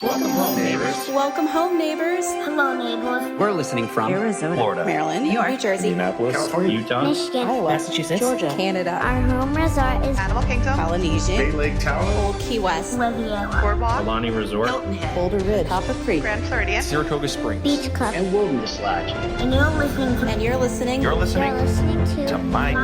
Welcome home, neighbors. Welcome home, neighbors. Hello, neighbors. We're listening from Arizona, Florida, Maryland, New York, New Jersey, Minneapolis, California, Utah, Michigan. Iowa, Massachusetts, Georgia, Canada, Our home resort is Animal Kingdom, Polynesian, Bay Lake Tower, Old Key West, Riviera, Boardwalk, Alani Resort, Hilton Head, Boulder Ridge, Copper Creek, Grand Floridian, Saratoga Springs, Beach Club. and Wilderness Lodge. And you're listening to and you're listening You're listening to to My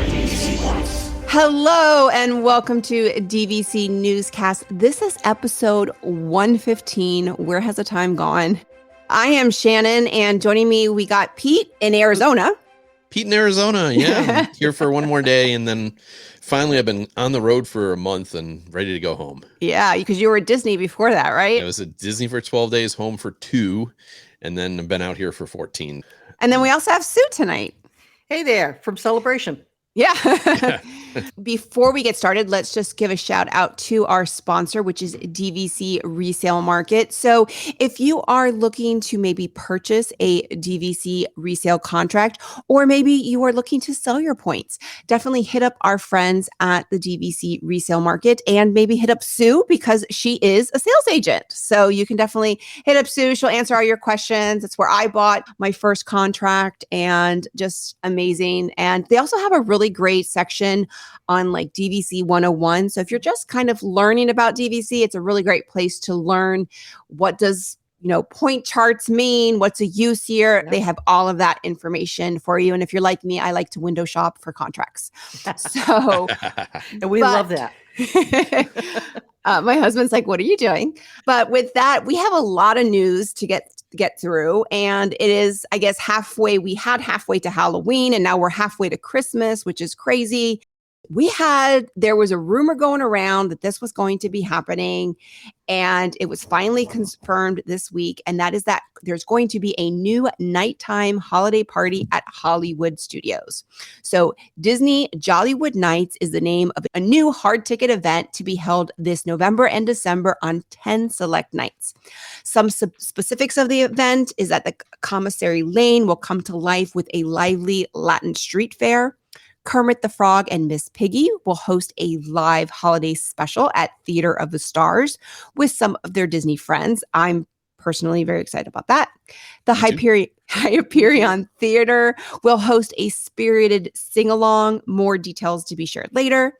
DVC Points. Hello and welcome to DVC Newscast. This is episode 115. Where has the time gone? I am Shannon, and joining me, we got Pete in Arizona. Pete in Arizona, yeah. Here for one more day, and then finally I've been on the road for a month and ready to go home. Yeah, because you were at Disney before that, right? I was at Disney for 12 days, home for 2, and then I've been out here for 14. And then we also have Sue tonight. Hey there, from Celebration. Yeah. Before we get started, let's just give a shout out to our sponsor, which is DVC Resale Market. So if you are looking to maybe purchase a DVC resale contract, or maybe you are looking to sell your points, definitely hit up our friends at the DVC Resale Market, and maybe hit up Sue because she is a sales agent. So you can definitely hit up Sue. She'll answer all your questions. It's where I bought my first contract, and just amazing. And they also have a really great section on like DVC 101. So if you're just kind of learning about DVC, it's a really great place to learn what does, point charts mean, what's a use here. Yeah. They have all of that information for you. And if you're like me, I like to window shop for contracts. So And we love that. my husband's like, what are you doing? But with that, we have a lot of news to get through. And it is, I guess, halfway. We had halfway to Halloween, and now we're halfway to Christmas, which is crazy. There was a rumor going around that this was going to be happening, and it was finally confirmed this week. And that is that there's going to be a new nighttime holiday party at Hollywood Studios. So Disney Jollywood Nights is the name of a new hard ticket event to be held this November and December on 10 select nights. Some specifics of the event is that the Commissary Lane will come to life with a lively Latin street fair. Kermit the Frog and Miss Piggy will host a live holiday special at Theater of the Stars with some of their Disney friends. I'm personally very excited about that. The Hyperion Theater will host a spirited sing-along. More details to be shared later.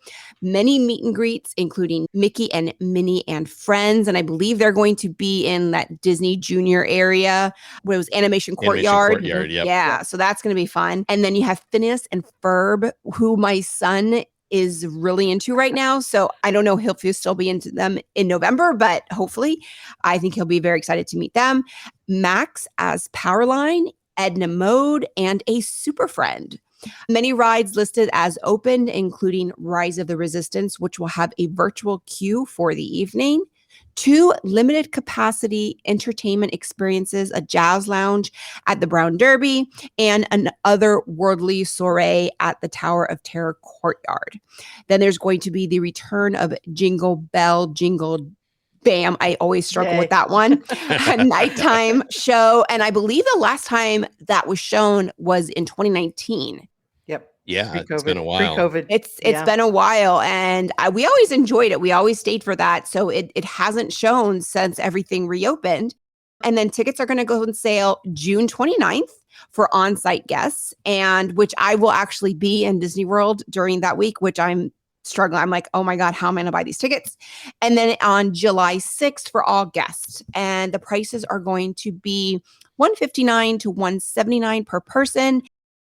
Many meet and greets, including Mickey and Minnie and friends. And I believe they're going to be in that Disney Junior area where it was Animation Courtyard. Yep. Yeah, so that's going to be fun. And then you have Phineas and Ferb, who my son is really into right now. So I don't know if he'll still be into them in November, but hopefully I think he'll be very excited to meet them. Max as Powerline, Edna Mode, and a super friend. Many rides listed as open, including Rise of the Resistance, which will have a virtual queue for the evening. 2 limited capacity entertainment experiences, a jazz lounge at the Brown Derby, and an otherworldly soiree at the Tower of Terror courtyard. Then there's going to be the return of Jingle Bell, Jingle Bam. I always struggle with that one. A nighttime show. And I believe the last time that was shown was in 2019. Yep. Yeah, Pre-COVID. it's been a while. Pre-COVID. It's been a while, and we always enjoyed it. We always stayed for that. So it hasn't shown since everything reopened. And then tickets are going to go on sale June 29th for on-site guests, and which I will actually be in Disney World during that week, which I'm struggling. I'm like, oh my God, how am I going to buy these tickets? And then on July 6th for all guests. And the prices are going to be $159 to $179 per person.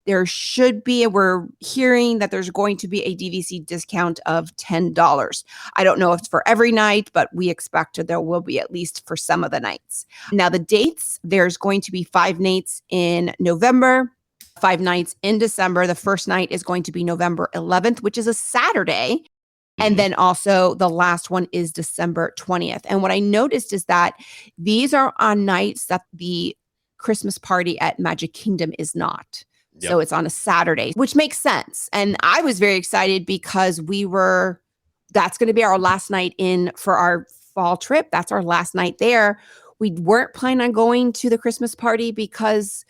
We're hearing that there's going to be a DVC discount of $10. I don't know if it's for every night, but we expect there will be at least for some of the nights. Now the dates, there's going to be 5 nights in November, 5 nights in December. The first night is going to be November 11th, which is a Saturday. And then also the last one is December 20th. And what I noticed is that these are on nights that the Christmas party at Magic Kingdom is not. Yep. So it's on a Saturday, which makes sense. And I was very excited because that's going to be our last night in for our fall trip. That's our last night there. We weren't planning on going to the Christmas party because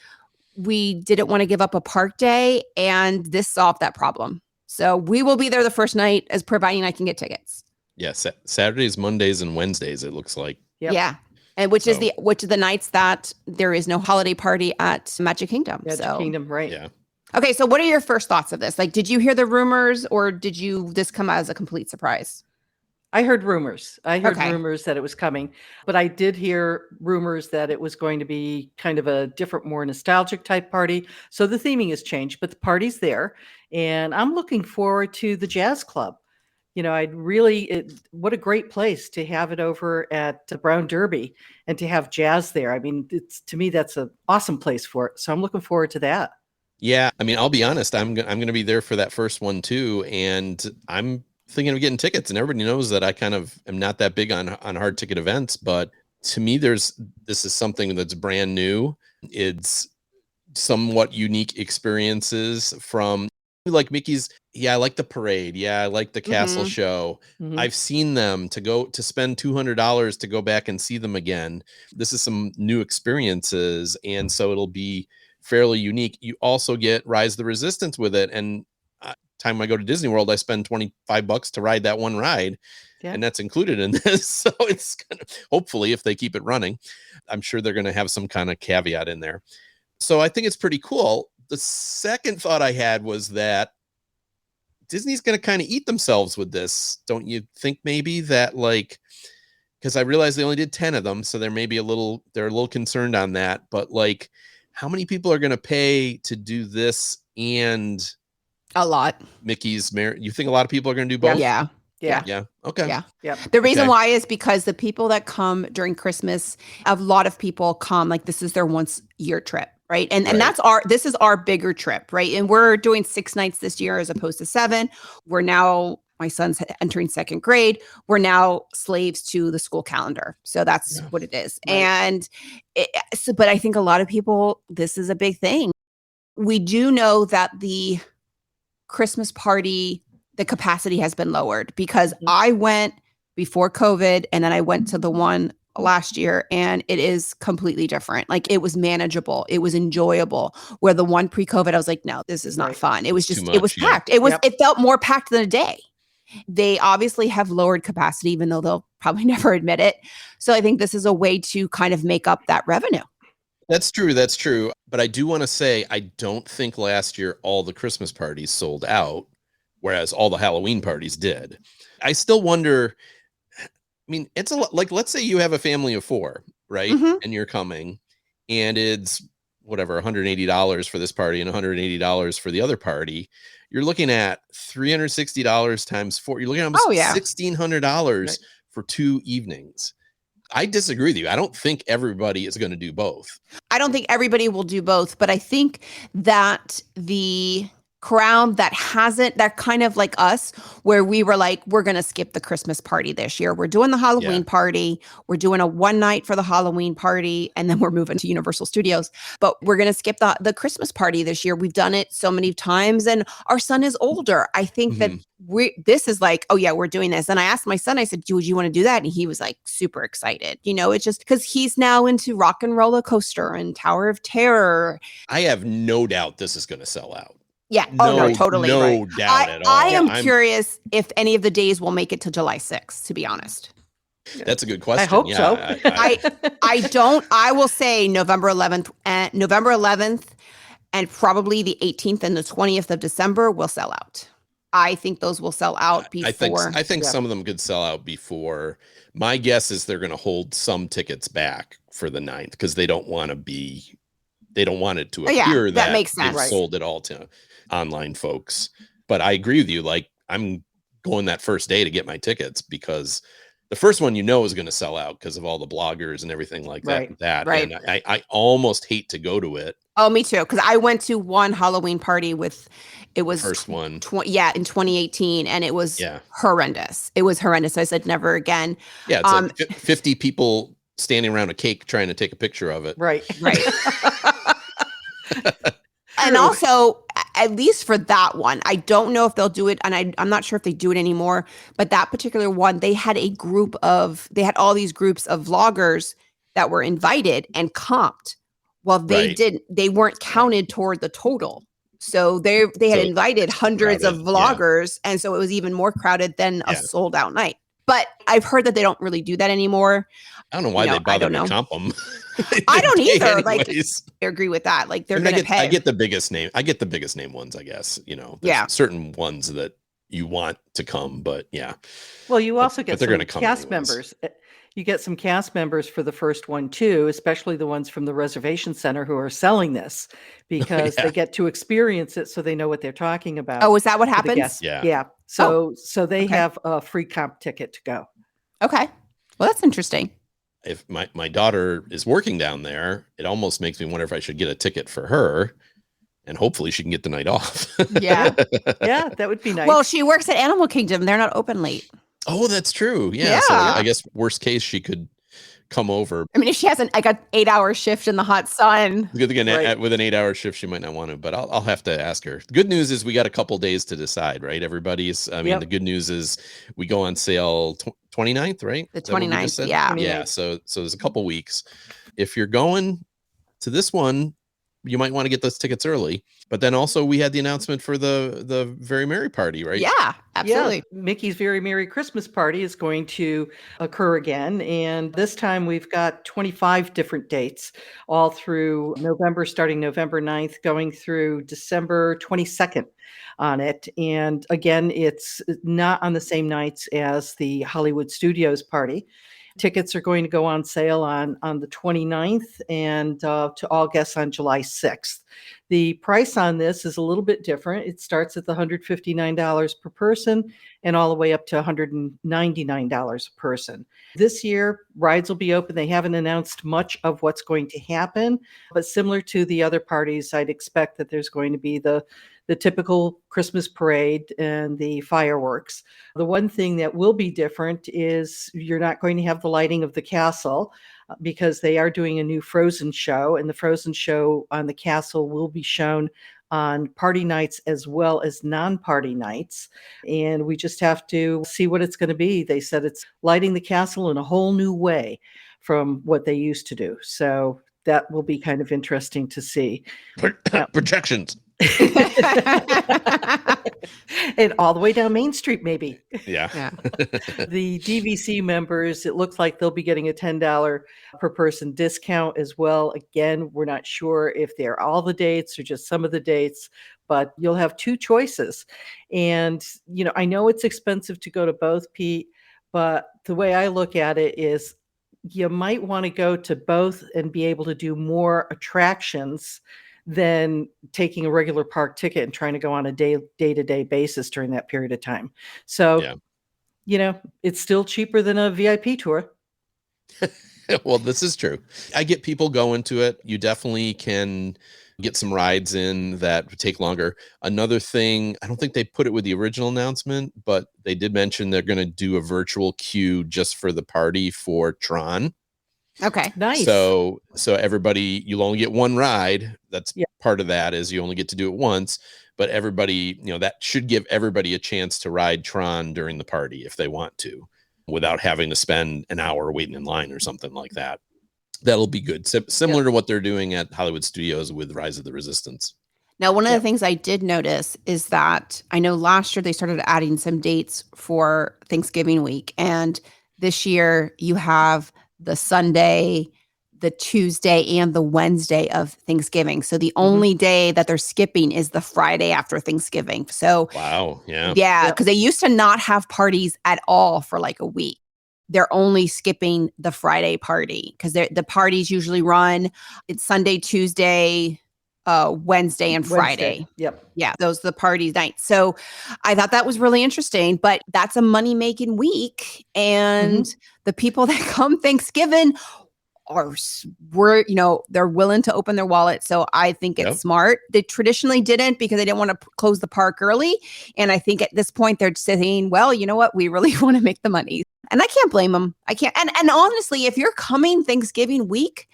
we didn't want to give up a park day, and this solved that problem. So we will be there the first night, as providing I can get tickets. Yeah, Saturdays, Mondays, and Wednesdays. It looks like. Yep. Yeah. And which is So- the nights that there is no holiday party at Magic Kingdom. Magic so Kingdom, right? Yeah. Okay, so what are your first thoughts of this? Like, did you hear the rumors or did this come as a complete surprise? I heard rumors. Okay. Rumors that it was coming, but I did hear rumors that it was going to be kind of a different, more nostalgic type party. So the theming has changed, but the party's there, and I'm looking forward to the jazz club. What a great place to have it over at Brown Derby and to have jazz there. I mean, to me, that's an awesome place for it. So I'm looking forward to that. Yeah, I mean, I'll be honest. I'm going to be there for that first one too, and I'm thinking of getting tickets. And everybody knows that I kind of am not that big on hard ticket events, but to me, this is something that's brand new. It's somewhat unique experiences from like Mickey's. Yeah, I like the parade. Yeah, I like the castle show. Mhm. I've seen them to spend $200 to go back and see them again. This is some new experiences, and so it'll be fairly unique. You also get Rise of the Resistance with it, and time I go to Disney World, I spend $25 to ride that one ride, and that's included in this. So it's gonna, hopefully, if they keep it running, I'm sure they're going to have some kind of caveat in there. So I think it's pretty cool. The second thought I had was that Disney's going to kind of eat themselves with this. Don't you think maybe that, like, because I realized they only did 10 of them, so they're a little concerned on that, but like, how many people are going to pay to do this and A lot. Mickey's You think a lot of people are going to do both? Yeah. Yeah. Okay. Yeah. Yep. The reason Okay. why is because the people that come during Christmas, a lot of people come like this is their once year trip, right? And Right. this is our bigger trip, right? And we're doing 6 nights this year as opposed to 7. We're now, my son's entering 2nd grade. We're now slaves to the school calendar. So that's what it is. Right. And but I think a lot of people, this is a big thing. We do know that the Christmas party, the capacity has been lowered because I went before COVID and then I went to the one last year and it is completely different. Like it was manageable. It was enjoyable. Where the one pre-COVID, I was like, no, this is not Right. fun. It was Too just, much, it was yeah. packed. It felt more packed than a day. They obviously have lowered capacity, even though they'll probably never admit it. So I think this is a way to kind of make up that revenue. That's true. That's true. But I do want to say, I don't think last year all the Christmas parties sold out, whereas all the Halloween parties did. I still wonder, I mean, it's a lot, like, let's say you have a family of 4, right? Mhm. And you're coming and it's whatever, $180 for this party and $180 for the other party. You're looking at $360 times 4. You're looking at almost $1,600 Right. for 2 evenings. I disagree with you. I don't think everybody is going to do both. I don't think everybody will do both, but I think that the crowd that kind of like us, where we were like, we're going to skip the Christmas party this year. We're doing the Halloween party. We're doing a one night for the Halloween party. And then we're moving to Universal Studios, but we're going to skip the Christmas party this year. We've done it so many times and our son is older. I think that this is like, oh yeah, we're doing this. And I asked my son, I said, would you want to do that? And he was like super excited. You know, it's just because he's now into Rock and Roller Coaster and Tower of Terror. I have no doubt this is going to sell out. Yeah. No, totally. No doubt at all. I am curious if any of the days will make it to July 6th, to be honest. That's a good question. I hope so. I will say November 11th and probably the 18th and the 20th of December will sell out. I think those will sell out before. I think some of them could sell out before. My guess is they're going to hold some tickets back for the 9th because they don't want it to appear that makes they've sense. sold it all to online folks. But I agree with you. Like, I'm going that first day to get my tickets because the first one, is going to sell out because of all the bloggers and everything like that. Right. And I almost hate to go to it. Oh, me too. Because I went to one Halloween party it was First one. in 2018, and it was horrendous. It was horrendous. I said never again. Yeah, it's like 50 people standing around a cake trying to take a picture of it. Right. And also, at least for that one, I don't know if they'll do it, and I'm not sure if they do it anymore, but that particular one, they had all these groups of vloggers that were invited and comped. Well, they weren't counted toward the total. So they had invited hundreds of vloggers, and so it was even more crowded than a sold out night. But I've heard that they don't really do that anymore. I don't know why You know, they bother I don't to know. comp them. I don't either. Like, Anyways. I agree with that. Like, they're I mean, going to pay. I get the biggest name. I get the biggest name ones, I guess. You know, there's Yeah. certain ones that you want to come, but yeah. Well, you also but get they're some gonna come cast anyways. members. You get some cast members for the first one too, especially the ones from the reservation center who are selling this because Yeah. they get to experience it, so they know what they're talking about. Oh, is that what for the happens? guests. Yeah. Yeah. So they okay. have a free comp ticket to go. Okay. Well, that's interesting. If my daughter is working down there, it almost makes me wonder if I should get a ticket for her, and hopefully she can get the night off. Yeah. Yeah, that would be nice. Well, she works at Animal Kingdom. They're not open late. Oh, that's true. Yeah. So Yeah. I guess worst case, she could come over. I mean, if she has an 8-hour shift in the hot sun. Again, Right. with an 8-hour shift, she might not want to, but I'll have to ask her. The good news is we got a couple days to decide, right? Everybody's, I mean, Yep. the good news is we go on sale 29th, right? The Is that what we just 29th, said? yeah. Yeah. 29th. So there's a couple weeks. If you're going to this one, you might want to get those tickets early. But then also we had the announcement for the Very Merry Party, right? Yeah, absolutely. Yeah, Mickey's Very Merry Christmas Party is going to occur again. And this time we've got 25 different dates all through November, starting November 9th, going through December 22nd on it. And again, it's not on the same nights as the Hollywood Studios party. Tickets are going to go on sale on the 29th and to all guests on July 6th. The price on this is a little bit different. It starts at the $159 per person and all the way up to $199 a person. This year, rides will be open. They haven't announced much of what's going to happen, but similar to the other parties, I'd expect that there's going to be the typical Christmas parade and the fireworks. The one thing that will be different is you're not going to have the lighting of the castle because they are doing a new Frozen show, and the Frozen show on the castle will be shown on party nights as well as non-party nights. And we just have to see what it's going to be. They said it's lighting the castle in a whole new way from what they used to do. So that will be kind of interesting to see. Projections. And all the way down Main Street, maybe. Yeah. Yeah. The DVC members, it looks like they'll be getting a $10 per person discount as well. Again, we're not sure if they're all the dates or just some of the dates, but you'll have two choices. And, I know it's expensive to go to both, Pete, but the way I look at it is you might want to go to both and be able to do more attractions than taking a regular park ticket and trying to go on a day-to-day basis during that period of time. So, it's still cheaper than a VIP tour. Well, this is true. I get people going to it. You definitely can get some rides in that take longer. Another thing, I don't think they put it with the original announcement, but they did mention they're going to do a virtual queue just for the party for Tron. Okay. Nice. So everybody, you'll only get one ride. That's Yeah. part of that is you only get to do it once, but everybody, that should give everybody a chance to ride Tron during the party if they want to, without having to spend an hour waiting in line or something like that. That'll be good. Similar to what they're doing at Hollywood Studios with Rise of the Resistance. Now, one of Yeah. the things I did notice is that I know last year they started adding some dates for Thanksgiving week. And this year you have the Sunday, the Tuesday, and the Wednesday of Thanksgiving. So the only day that they're skipping is the Friday after Thanksgiving. So Wow. Yeah. yeah, Yep. because they used to not have parties at all for like a week. They're only skipping the Friday party because the parties usually run. It's Sunday, Tuesday, Wednesday, and Friday. Wednesday. Yep. Yeah, those are the party nights. So I thought that was really interesting, but that's a money-making week. And the people that come Thanksgiving they're willing to open their wallet. So I think it's Yep. smart. They traditionally didn't because they didn't want to close the park early. And I think at this point they're saying, well, you know what? We really want to make the money. And I can't blame them. I can't. And honestly, if you're coming Thanksgiving week,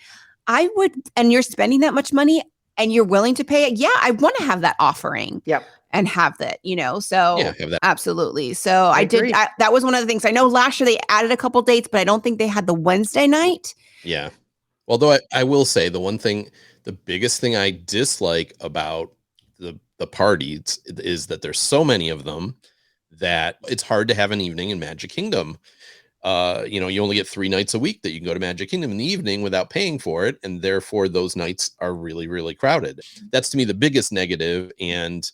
and you're spending that much money and you're willing to pay it. Yeah, I want to have that offering. Yep. And have that, so Yeah, have that. absolutely. So I did. agree. That was one of the things. I know last year they added a couple dates, but I don't think they had the Wednesday night. Yeah. Although I will say the biggest thing I dislike about the parties is that there's so many of them that it's hard to have an evening in Magic Kingdom. you only get 3 nights a week that you can go to Magic Kingdom in the evening without paying for it. And therefore those nights are really, really crowded. That's to me the biggest negative. And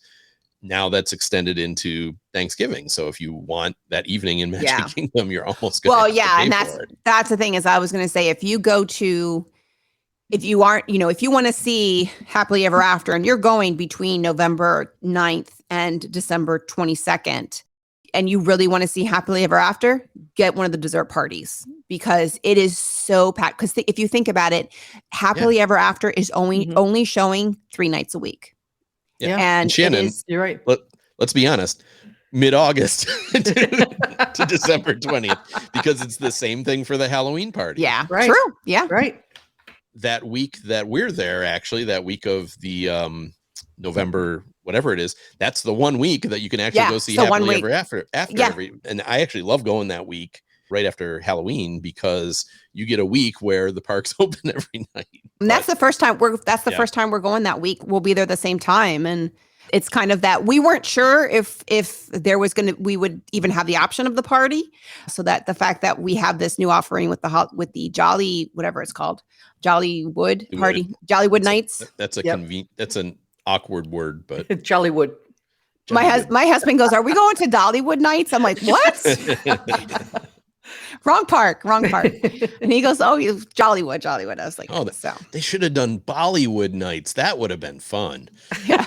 now that's extended into Thanksgiving. So if you want that evening in Magic Kingdom, you're almost going to have to pay for it. That's the thing is I was going to say, if you want to see Happily Ever After and you're going between November 9th and December 22nd, and you really want to see Happily Ever After, get one of the dessert parties because it is so packed. Because if you think about it, Happily Ever After is only showing 3 nights a week. Yeah. And Shannon, you're right. Let's be honest, mid-August to December 20th, because it's the same thing for the Halloween party. Yeah, right. True. Yeah. Right. That week that we're there, actually, that week of the November, whatever it is, that's the one week that you can actually go see Happily Ever After. And I actually love going that week right after Halloween because you get a week where the park's open every night. And that's the first time first time we're going that week. We'll be there the same time. And it's kind of that we weren't sure if there was we would even have the option of the party. So that the fact that we have this new offering with the Jolly, whatever it's called, Jollywood party, Jollywood Nights. That's that's an awkward word, but Jollywood. My husband goes, "Are we going to Dollywood Nights?" I'm like, "What?" Wrong park. And he goes, "Oh, Jollywood." I was like, so they should have done Bollywood Nights. That would have been fun. Yeah.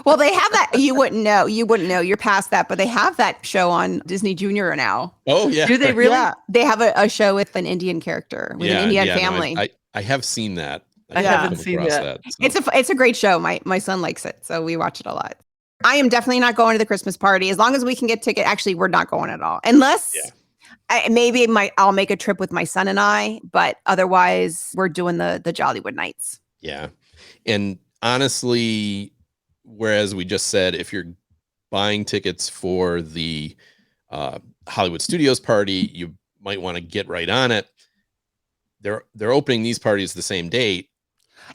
Well, they have that. You wouldn't know. You're past that, but they have that show on Disney Junior now. Oh yeah. Do they really? Yeah. They have a show with an Indian character, with an Indian family. No, I have seen that. I haven't seen that. So. It's a great show. My son likes it, so we watch it a lot. I am definitely not going to the Christmas party as long as we can get ticket. Actually, we're not going at all, unless I'll make a trip with my son and I. But otherwise, we're doing the Jollywood Nights. Yeah, and honestly, whereas we just said if you're buying tickets for the Hollywood Studios party, you might want to get right on it. They're opening these parties the same date.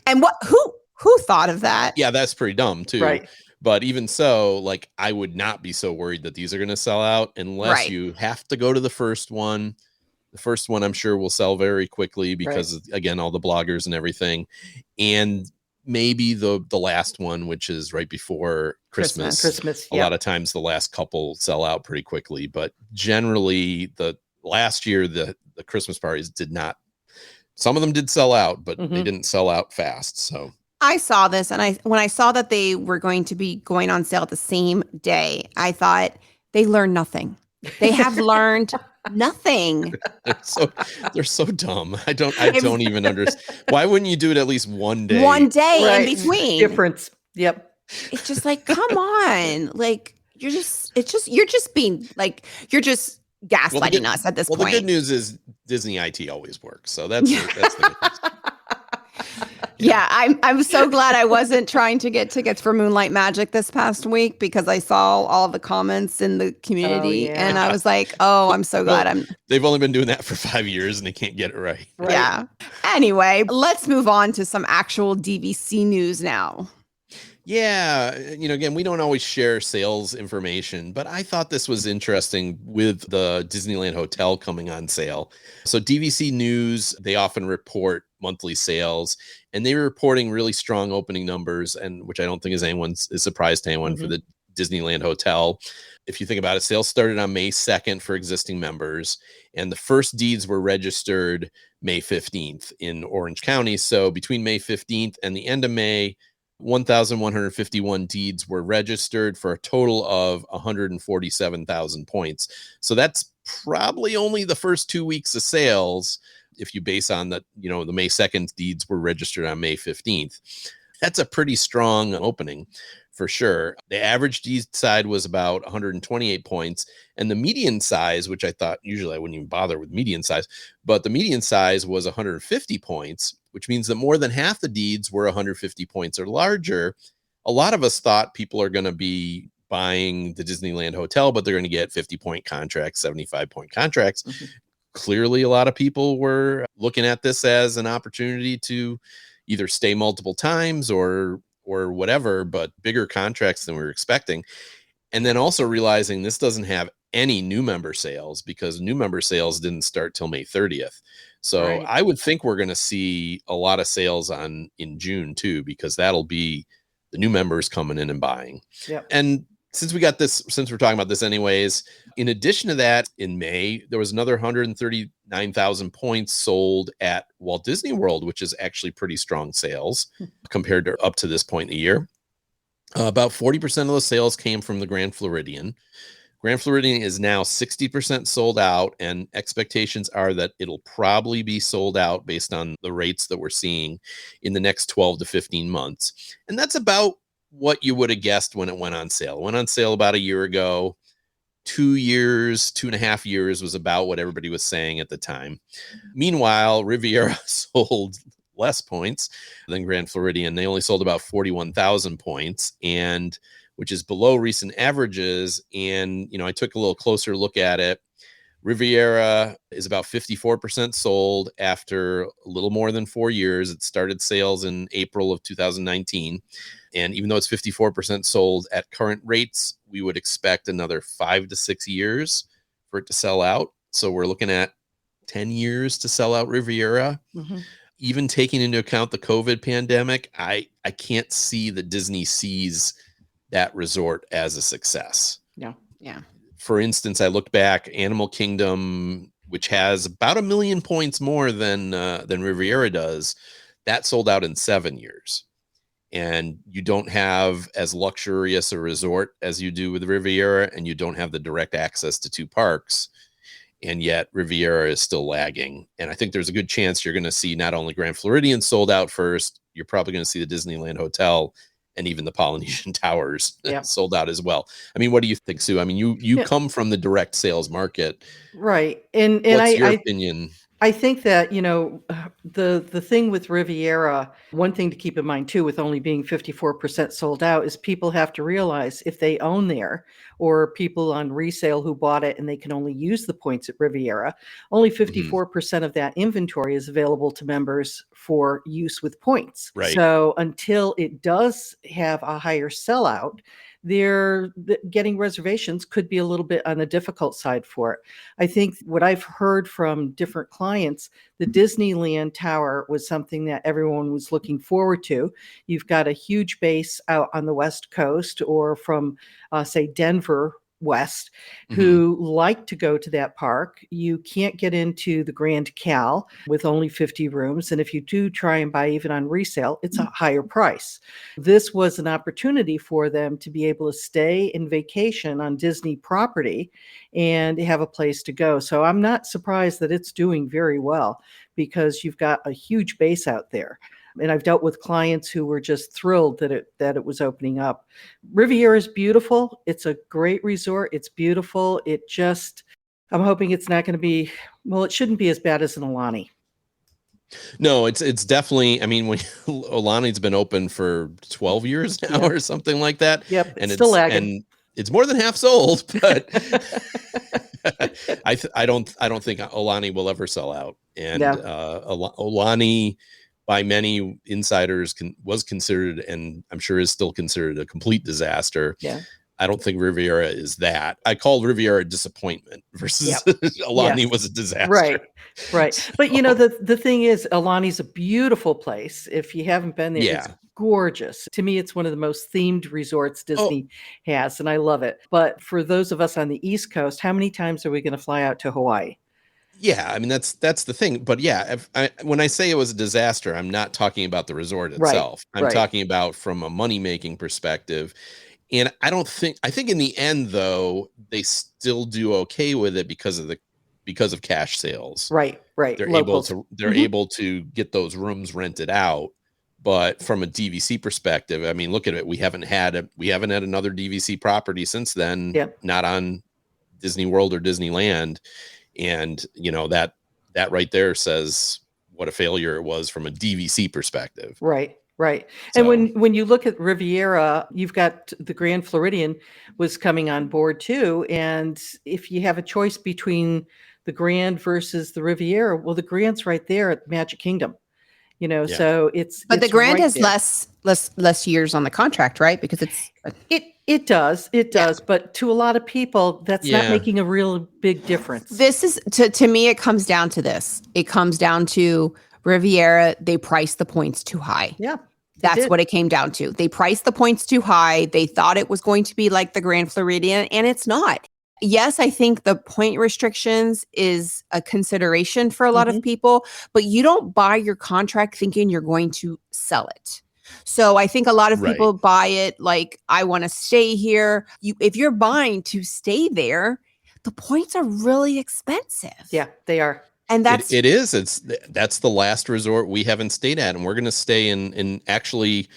And who thought of that? Yeah, that's pretty dumb too. Right. But even so, like, I would not be so worried that these are going to sell out unless you have to go to the first one. The first one, I'm sure, will sell very quickly because, again, all the bloggers and everything. And maybe the last one, which is right before Christmas. A lot of times the last couple sell out pretty quickly. But generally, the last year, the Christmas parties did not. Some of them did sell out, but they didn't sell out fast. So I saw this, and when I saw that they were going to be going on sale the same day, I thought they learned nothing. They have learned nothing. They're so dumb. I don't even understand. Why wouldn't you do it at least one day? One day in between. Difference. Yep. It's just like, come on. Like, you're just gaslighting us at this point. Well, the good news is Disney IT always works. So that's the good news. Yeah, I'm so glad I wasn't trying to get tickets for Moonlight Magic this past week because I saw all the comments in the community and I was like, oh, I'm so glad They've only been doing that for 5 years and they can't get it right. Yeah. Anyway, let's move on to some actual DVC news now. Yeah, again, we don't always share sales information, but I thought this was interesting with the Disneyland Hotel coming on sale. So DVC News, they often report monthly sales, and they were reporting really strong opening numbers, and which I don't think is a surprise to anyone for the Disneyland Hotel. If you think about it, sales started on May 2nd for existing members, and the first deeds were registered May 15th in Orange County. So between May 15th and the end of May, 1,151 deeds were registered for a total of 147,000 points. So that's probably only the first 2 weeks of sales. If you base on that, the May 2nd deeds were registered on May 15th. That's a pretty strong opening for sure. The average deed side was about 128 points, and the median size, which I thought usually I wouldn't even bother with median size, but the median size was 150 points, which means that more than half the deeds were 150 points or larger. A lot of us thought people are going to be buying the Disneyland Hotel, but they're going to get 50-point contracts, 75-point contracts. Clearly, a lot of people were looking at this as an opportunity to either stay multiple times or whatever, but bigger contracts than we were expecting. And then also realizing this doesn't have any new member sales because new member sales didn't start till May 30th. So Right. I would think we're going to see a lot of sales in June too, because that'll be the new members coming in and buying. Yep. And since we're talking about this anyways, in addition to that, in May, there was another 139,000 points sold at Walt Disney World, which is actually pretty strong sales compared to up to this point in the year. About 40% of those sales came from the Grand Floridian. Grand Floridian is now 60% sold out, and expectations are that it'll probably be sold out based on the rates that we're seeing in the next 12 to 15 months. And that's about what you would have guessed when it went on sale. It went on sale about a year ago. 2.5 years was about what everybody was saying at the time. Meanwhile, Riviera sold less points than Grand Floridian. They only sold about 41,000 points, and which is below recent averages. And, I took a little closer look at it. Riviera is about 54% sold after a little more than 4 years. It started sales in April of 2019. And even though it's 54% sold at current rates, we would expect another 5 to 6 years for it to sell out. So we're looking at 10 years to sell out Riviera. Mm-hmm. Even taking into account the COVID pandemic, I can't see that Disney sees that resort as a success. Yeah. For instance, I looked back, Animal Kingdom, which has about 1 million points more than Riviera does, that sold out in 7 years. And you don't have as luxurious a resort as you do with Riviera, and you don't have the direct access to 2 parks. And yet Riviera is still lagging. And I think there's a good chance you're going to see not only Grand Floridian sold out first, you're probably going to see the Disneyland Hotel and even the Polynesian Towers sold out as well. I mean, what do you think, Sue? I mean, you come from the direct sales market. Right. And what's your opinion? I think that, the thing with Riviera, one thing to keep in mind too, with only being 54% sold out, is people have to realize if they own there, or people on resale who bought it and they can only use the points at Riviera, only 54% of that inventory is available to members for use with points. Right. So until it does have a higher sellout, getting reservations could be a little bit on the difficult side for it. I think what I've heard from different clients, the Disneyland Tower was something that everyone was looking forward to. You've got a huge base out on the West Coast, or from, say, Denver West, who like to go to that park. You can't get into the Grand Cal with only 50 rooms. And if you do try and buy even on resale, it's a higher price. This was an opportunity for them to be able to stay in vacation on Disney property and have a place to go. So I'm not surprised that it's doing very well, because you've got a huge base out there. And I've dealt with clients who were just thrilled that it was opening up. Riviera is beautiful. It's a great resort. It's beautiful. I'm hoping it's not going to be, it shouldn't be as bad as an Aulani. No, it's definitely, I mean, when Aulani's been open for 12 years now or something like that. Yep. And it's still lagging. And it's more than half sold, but I don't think Aulani will ever sell out. And Aulani, by many insiders, was considered, and I'm sure is still considered, a complete disaster. Yeah. I don't think Riviera is that. I called Riviera a disappointment versus Aulani was a disaster. Right. But the thing is, Aulani's a beautiful place. If you haven't been there, it's gorgeous. To me, it's one of the most themed resorts Disney has, and I love it. But for those of us on the East Coast, how many times are we going to fly out to Hawaii? Yeah, I mean, that's the thing. But when I say it was a disaster, I'm not talking about the resort itself. I'm talking about from a money-making perspective. And I think in the end, though, they still do okay with it because of cash sales. Right. They're able to get those rooms rented out. But from a DVC perspective, I mean, look at it. We haven't had another DVC property since then. Yep. Not on Disney World or Disneyland. And, that right there says what a failure it was from a DVC perspective. Right. So, and when you look at Riviera, you've got the Grand Floridian was coming on board too. And if you have a choice between the Grand versus the Riviera, well, the Grand's right there at Magic Kingdom. Yeah. So But the it's grant right has there. less years on the contract, right? Because it's It does. But to a lot of people, that's not Yeah. making a real big difference. this is to me. It comes down to this. It comes down to Riviera. They priced the points too high. Yeah. That's did. what it came down to. They priced the points too high. They thought it was going to be like the Grand Floridian, and it's not. Yes, I think the point restrictions is a consideration for a lot of people, but you don't buy your contract thinking you're going to sell it. So I think a lot of people buy it like, I want to stay here. If you're buying to stay there, the points are really expensive. Yeah, they are. And that's it is. That's the last resort we haven't stayed at, and we're going to stay in actually.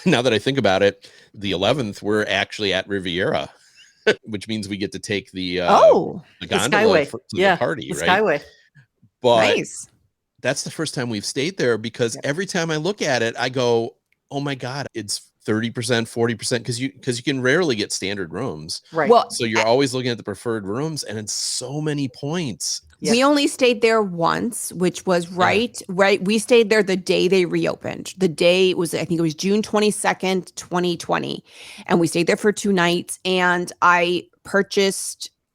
Now that I think about it, the 11th we're actually at Riviera, which means we get to take the gondola Skyway. to the party, the right? Skyway. But nice. that's the first time we've stayed there because every time I look at it, I go, "Oh my God, it's 30%, 40%," because you can rarely get standard rooms, Right. Well, so you're always looking at the preferred rooms, and it's so many points. we only stayed there once, which was right. We stayed there the day they reopened. The day was, I think it was June 22nd, 2020. And we stayed there for 2 nights. And I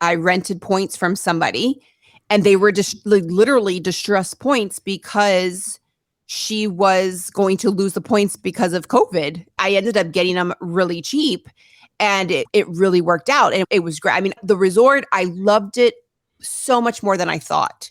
rented points from somebody, and they were just literally distressed points because she was going to lose the points because of COVID. I ended up getting them really cheap, and it really worked out. And it was great. I mean, the resort, I loved it so much more than I thought.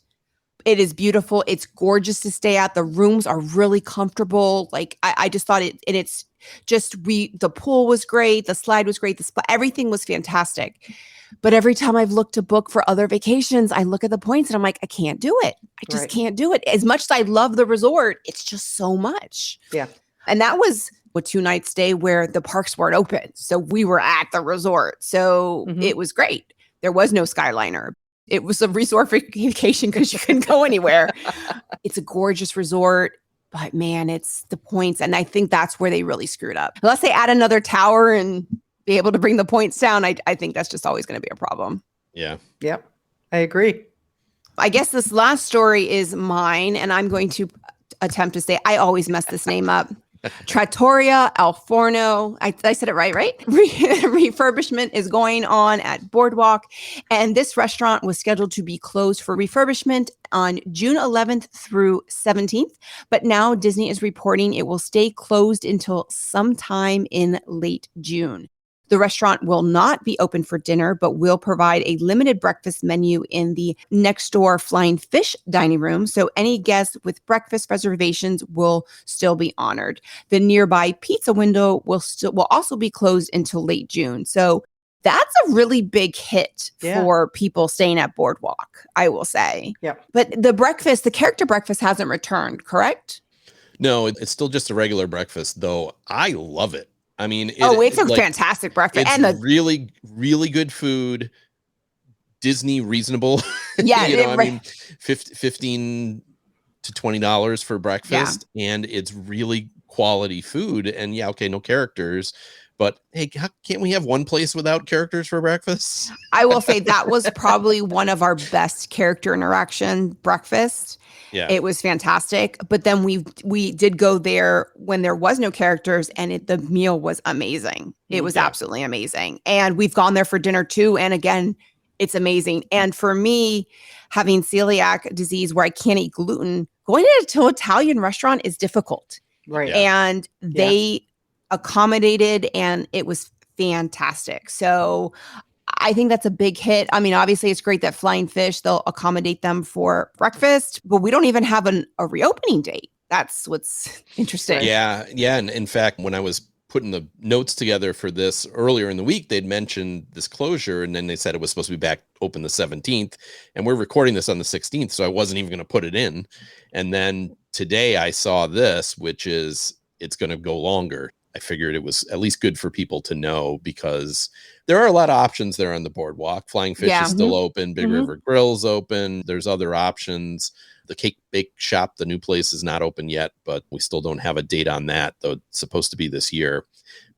It is beautiful. It's gorgeous to stay at. The rooms are really comfortable. Like I just thought it, and it's just, the pool was great. The slide was great. Everything was fantastic. But every time I've looked to book for other vacations, I look at the points and I'm like, I can't do it. I just can't do it. As much as I love the resort, it's just so much. Yeah. And that was a 2-night stay where the parks weren't open. So we were at the resort. So it was great. There was no Skyliner. It was a resort vacation because you couldn't go anywhere. It's a gorgeous resort, but man, it's the points. And I think that's where they really screwed up. Unless they add another tower and be able to bring the points down, I think that's just always going to be a problem. Yeah. Yep. I agree. I guess this last story is mine, and I'm going to attempt to say, I always mess this name up. Trattoria Al Forno. I said it right? Refurbishment is going on at Boardwalk, and this restaurant was scheduled to be closed for refurbishment on June 11th through 17th. But now Disney is reporting it will stay closed until sometime in late June. The restaurant will not be open for dinner, but will provide a limited breakfast menu in the next door Flying Fish dining room. So any guests with breakfast reservations will still be honored. The nearby pizza window will also be closed until late June. So that's a really big hit for people staying at Boardwalk, I will say. Yeah. But the character breakfast hasn't returned, correct? No, it's still just a regular breakfast, though. I love it. I mean, it's a fantastic breakfast, it's and really, really good food. Disney reasonable. Yeah, I mean, $15 to $20 for breakfast, and it's really quality food. And no characters, but hey, can't we have one place without characters for breakfast? I will say that was probably one of our best character interaction breakfast. Yeah, it was fantastic. But then we did go there when there was no characters, and the meal was amazing. It was absolutely amazing. And we've gone there for dinner too. And again, it's amazing. And for me, having celiac disease where I can't eat gluten, going to an Italian restaurant is difficult. Right. And they accommodated, and it was fantastic. So I think that's a big hit. I mean, obviously it's great that Flying Fish, they'll accommodate them for breakfast, but we don't even have a reopening date. That's what's interesting. Yeah. And in fact, when I was putting the notes together for this earlier in the week, they'd mentioned this closure, and then they said it was supposed to be back open the 17th, and we're recording this on the 16th. So I wasn't even going to put it in. And then today I saw this, which is it's going to go longer. I figured it was at least good for people to know, because there are a lot of options there on the boardwalk. Flying Fish is still open. Big River Grill's open. There's other options. The Cake Bake Shop, the new place, is not open yet, but we still don't have a date on that, though it's supposed to be this year.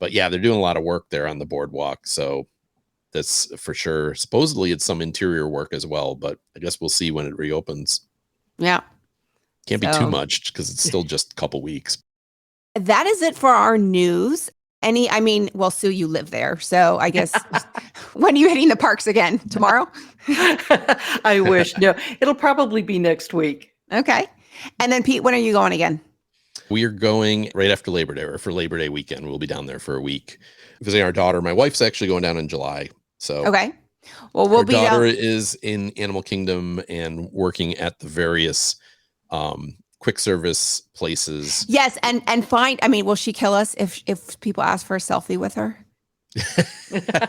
But yeah, they're doing a lot of work there on the boardwalk. So that's for sure. Supposedly it's some interior work as well, but I guess we'll see when it reopens. Yeah. Can't be too So- much because it's still just a couple weeks. That is it for our news. Well, Sue, you live there. So I guess when are you hitting the parks again? Tomorrow? I wish. No, it'll probably be next week. Okay. And then Pete, when are you going again? We are going right after Labor Day, or for Labor Day weekend. We'll be down there for a week visiting our daughter. My wife's actually going down in July. So Okay. Well, we'll her be daughter down. is in Animal Kingdom and working at the various quick service places. Yes, and will she kill us if people ask for a selfie with her?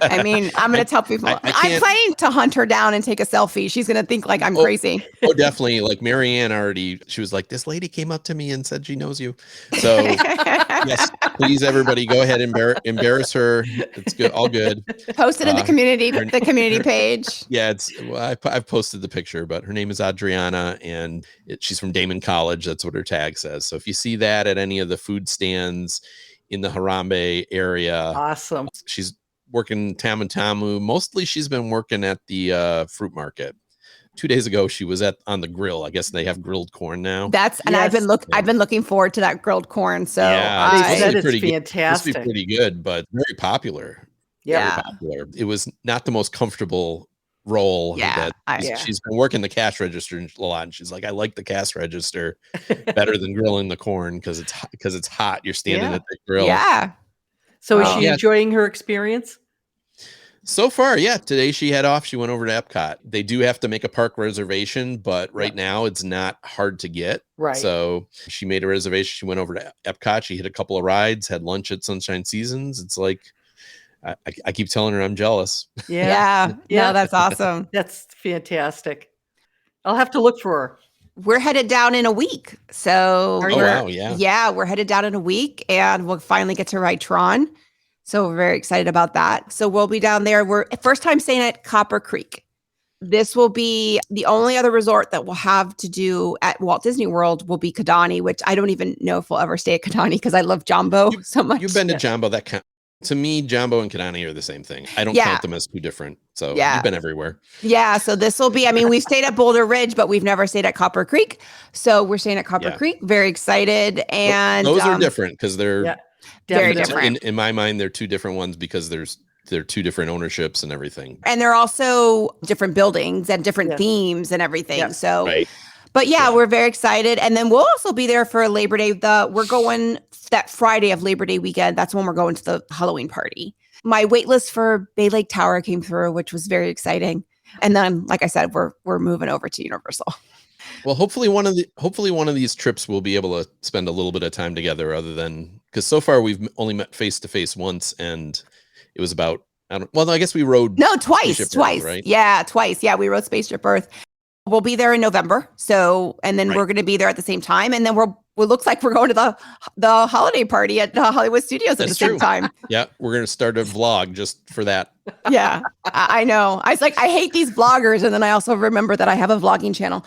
I'm going to tell people. I I'm can't- planning to hunt her down and take a selfie. She's going to think like I'm crazy. Oh, definitely. Like Marianne she was like, this lady came up to me and said she knows you. So yes, please, everybody, go ahead and embarrass her. It's good. All good. Post it in the community page. Yeah, I've posted the picture, but her name is Adriana, and she's from Damon College. That's what her tag says. So if you see that at any of the food stands in the Harambe area, Awesome. she's working Tamu Tamu. Mostly she's been working at the fruit market. 2 days ago, she was on the grill. I guess they have grilled corn now. I've been looking forward to that grilled corn. So Yeah, They it's said supposed to be it's pretty good. It's supposed to fantastic. be pretty good, but very popular. Yeah. Very popular. It was not the most comfortable role. Yeah, She's been working the cash register a lot, and she's like, I like the cash register better than grilling the corn because it's hot. You're standing Yeah. at the grill. yeah. So is Wow. she Yeah. enjoying her experience? So far, yeah. Today she had off. She went over to Epcot. They do have to make a park reservation, but right now it's not hard to get. Right. So she made a reservation. She went over to Epcot. She hit a couple of rides, had lunch at Sunshine Seasons. It's like, I keep telling her I'm jealous. Yeah. Yeah. No, that's awesome. That's fantastic. I'll have to look for her. We're headed down in a week. So Are Oh, you? wow. Yeah. yeah, we're headed down in a week and we'll finally get to ride Tron. So we're very excited about that. So we'll be down there. We're first time staying at Copper Creek. This will be the only other resort that we'll have to do at Walt Disney World will be Kidani, which I don't even know if we'll ever stay at Kidani because I love Jumbo so much. You've been to Jumbo. To me, Jumbo and Kidani are the same thing. I don't Yeah. count them as two different. So Yeah. you've been everywhere. Yeah, so this will be, we've stayed at Boulder Ridge, but we've never stayed at Copper Creek. So we're staying at Copper Yeah. Creek. Very excited. And Those are different because they're Yeah. Very Definitely. different. In my mind, they're two different ones because they're two different ownerships and everything. And they're also different buildings and different Yes. themes and everything. Yes. So, Right. but yeah, Yeah. we're very excited. And then we'll also be there for Labor Day. We're going that Friday of Labor Day weekend. That's when we're going to the Halloween party. My wait list for Bay Lake Tower came through, which was very exciting. And then, like I said, we're moving over to Universal. Well, hopefully one of these trips we'll be able to spend a little bit of time together other than because so far we've only met face to face once and it was about I guess we rode No, twice. Spaceship Earth, right? Yeah, twice. Yeah, we rode Spaceship Earth. We'll be there in November. So, and then Right. we're going to be there at the same time. And then it looks like we're going to the holiday party at Hollywood Studios at That's the same true. time. Yeah, we're gonna start a vlog just for that. Yeah, I know. I was like, I hate these vloggers. And then I also remember that I have a vlogging channel.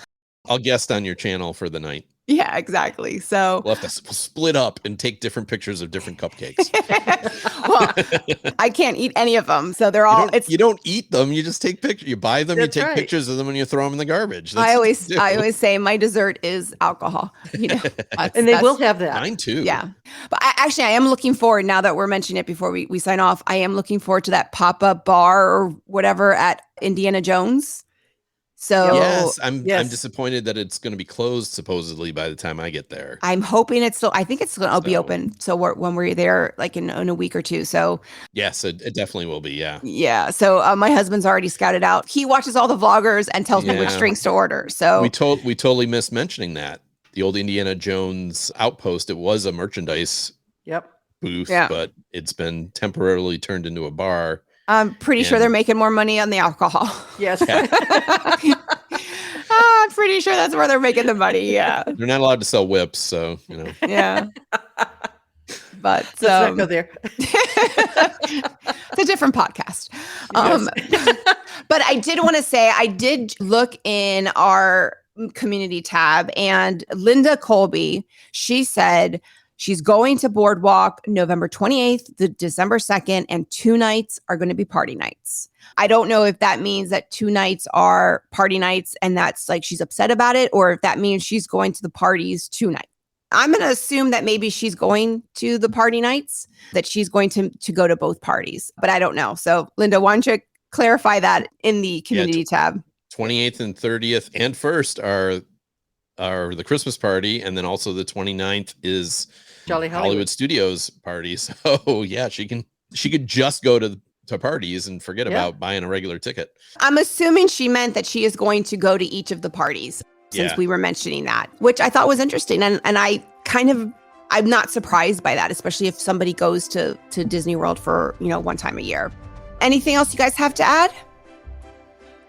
I'll guest on your channel for the night. Yeah, exactly. So, We'll have to split up and take different pictures of different cupcakes. well, I can't eat any of them. So they're all, You don't eat them. You just take pictures. You buy them. That's you take right. pictures of them, and you throw them in the garbage. That's I what you do. always say my dessert is alcohol, And they will have that. Mine too. Yeah. But I am looking forward now that we're mentioning it before we sign off. I am looking forward to that pop-up bar or whatever at Indiana Jones. So Yes, I'm Yes. disappointed that it's going to be closed supposedly by the time I get there. I'm hoping I think it's going to be So- open. So when we're there, like in a week or two. So Yes, it definitely will be. Yeah. yeah. So my husband's already scouted out. He watches all the vloggers and tells me which Yeah. drinks to order. So We totally missed mentioning that. The old Indiana Jones outpost, it was a merchandise Yep. booth, Yeah. but it's been temporarily turned into a bar. I'm pretty sure And- they're making more money on the alcohol. Yes. I'm pretty sure that's where they're making the money. Yeah. They're not allowed to sell whips, so Yeah. But Let's not go there. it's a different podcast. But I did want to say, I did look in our community tab and Linda Colby, she said She's going to Boardwalk November 28th to December 2nd, and 2 nights are going to be party nights. I don't know if that means that 2 nights are party nights and that's like she's upset about it, or if that means she's going to the parties 2 nights. I'm going to assume that maybe she's going to the party nights, that she's going to go to both parties, but I don't know. So Linda, why don't you clarify that in the community tab? 28th and 30th and 1st are the Christmas party. And then also the 29th is Jolly Hollywood Studios party. So yeah, she could just go to parties and forget about buying a regular ticket. I'm assuming she meant that she is going to go to each of the parties, since we were mentioning that, which I thought was interesting. And I'm not surprised by that, especially if somebody goes to Disney World for, one time a year. Anything else you guys have to add?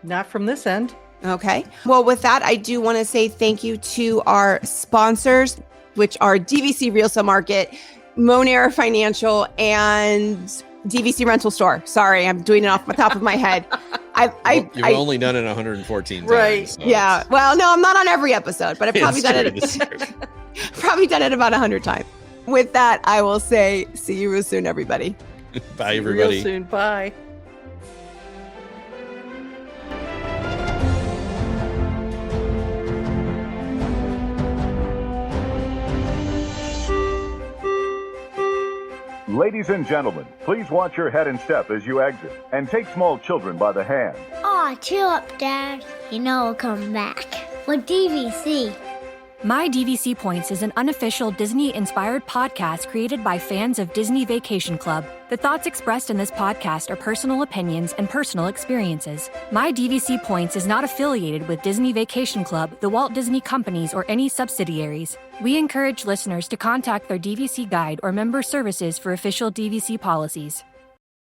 Not from this end. Okay. Well, with that, I do want to say thank you to our sponsors, which are DVC Real Estate Market, Monair Financial, and DVC Rental Store. Sorry, I'm doing it off the top of my head. You've only done it 114 times. Right. So yeah. Well, no, I'm not on every episode, but I've probably done it about 100 times. With that, I will say, see you real soon, everybody. Bye, everybody. Real soon. Bye. Ladies and gentlemen, please watch your head and step as you exit, and take small children by the hand. Aw, chill up, Dad. You know we'll come back. With DVC. My DVC Points is an unofficial Disney-inspired podcast created by fans of Disney Vacation Club. The thoughts expressed in this podcast are personal opinions and personal experiences. My DVC Points is not affiliated with Disney Vacation Club, the Walt Disney Companies, or any subsidiaries. We encourage listeners to contact their DVC guide or member services for official DVC policies.